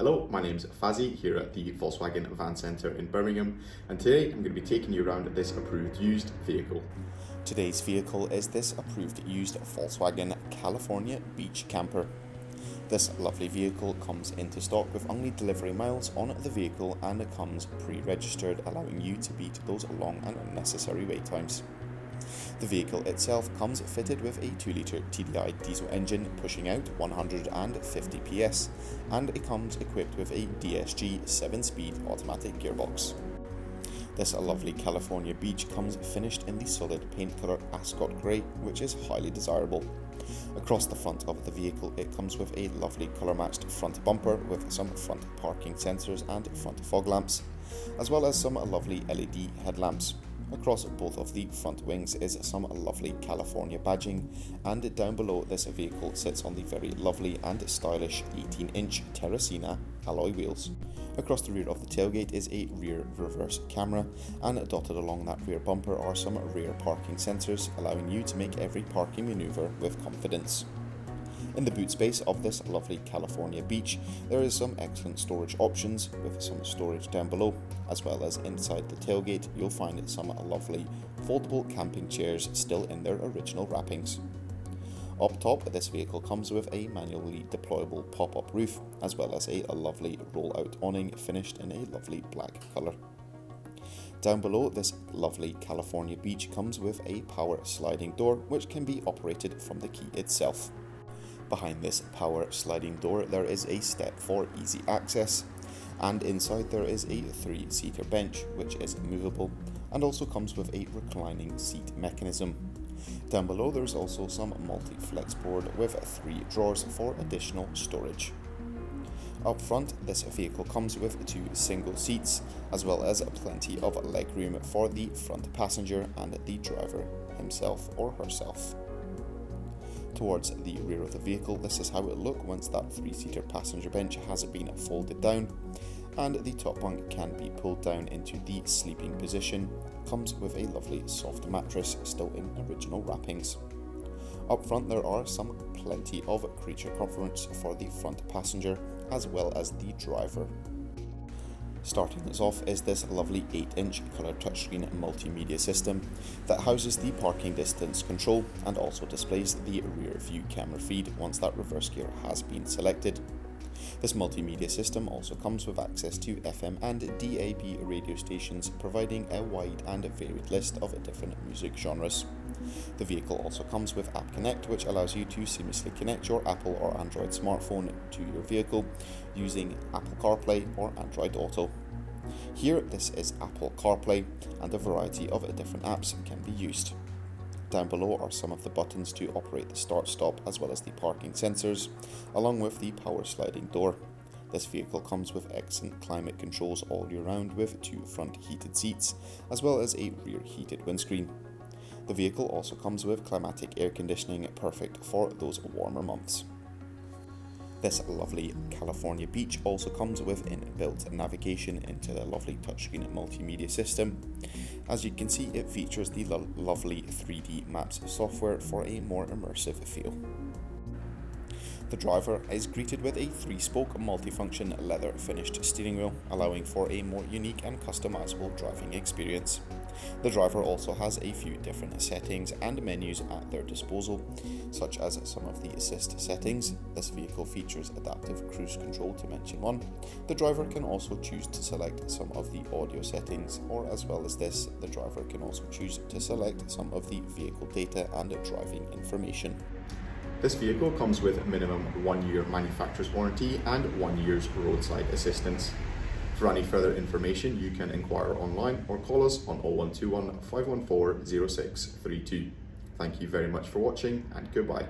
Hello, my name's Fazzy here at the Volkswagen Van Centre in Birmingham, and today I'm going to be taking you around this approved used vehicle. Today's vehicle is this approved used Volkswagen California Beach Camper. This lovely vehicle comes into stock with only delivery miles on the vehicle, and it comes pre-registered, allowing you to beat those long and unnecessary wait times. The vehicle itself comes fitted with a 2-litre TDI diesel engine pushing out 150 PS, and it comes equipped with a DSG 7-speed automatic gearbox. This lovely California Beach comes finished in the solid paint colour Ascot Grey, which is highly desirable. Across the front of the vehicle it comes with a lovely colour matched front bumper with some front parking sensors and front fog lamps, as well as some lovely LED headlamps. Across both of the front wings is some lovely California badging, and down below this vehicle sits on the very lovely and stylish 18-inch Terracina alloy wheels. Across the rear of the tailgate is a rear reverse camera, and dotted along that rear bumper are some rear parking sensors, allowing you to make every parking manoeuvre with confidence. In the boot space of this lovely California Beach, there is some excellent storage options with some storage down below, as well as inside the tailgate you'll find some lovely foldable camping chairs still in their original wrappings. Up top, this vehicle comes with a manually deployable pop-up roof, as well as a lovely roll-out awning finished in a lovely black colour. Down below this lovely California Beach comes with a power sliding door, which can be operated from the key itself. Behind this power sliding door there is a step for easy access, and inside there is a 3-seater bench which is movable and also comes with a reclining seat mechanism. Down below there's also some multi-flex board with 3 drawers for additional storage. Up front, this vehicle comes with 2 single seats, as well as plenty of legroom for the front passenger and the driver himself or herself. Towards the rear of the vehicle, this is how it will look once that 3-seater passenger bench has been folded down, and the top bunk can be pulled down into the sleeping position. Comes with a lovely soft mattress still in original wrappings. Up front there are plenty of creature comforts for the front passenger as well as the driver. Starting us off is this lovely 8-inch colour touchscreen multimedia system that houses the parking distance control and also displays the rear view camera feed once that reverse gear has been selected. This multimedia system also comes with access to FM and DAB radio stations, providing a wide and varied list of different music genres. The vehicle also comes with App Connect, which allows you to seamlessly connect your Apple or Android smartphone to your vehicle using Apple CarPlay or Android Auto. Here this is Apple CarPlay, and a variety of different apps can be used. Down below are some of the buttons to operate the start-stop as well as the parking sensors, along with the power sliding door. This vehicle comes with excellent climate controls all year round with 2 front heated seats as well as a rear heated windscreen. The vehicle also comes with climatic air conditioning, perfect for those warmer months. This lovely California Beach also comes with inbuilt navigation into the lovely touchscreen multimedia system. As you can see, it features the lovely 3D Maps software for a more immersive feel. The driver is greeted with a 3-spoke multifunction leather finished steering wheel, allowing for a more unique and customizable driving experience. The driver also has a few different settings and menus at their disposal, such as some of the assist settings. This vehicle features adaptive cruise control to mention one. The driver can also choose to select some of the audio settings, or as well as this, the driver can also choose to select some of the vehicle data and driving information. This vehicle comes with minimum 1-year manufacturer's warranty and 1 year's roadside assistance. For any further information, you can inquire online or call us on 0121 514 0632. Thank you very much for watching, and goodbye.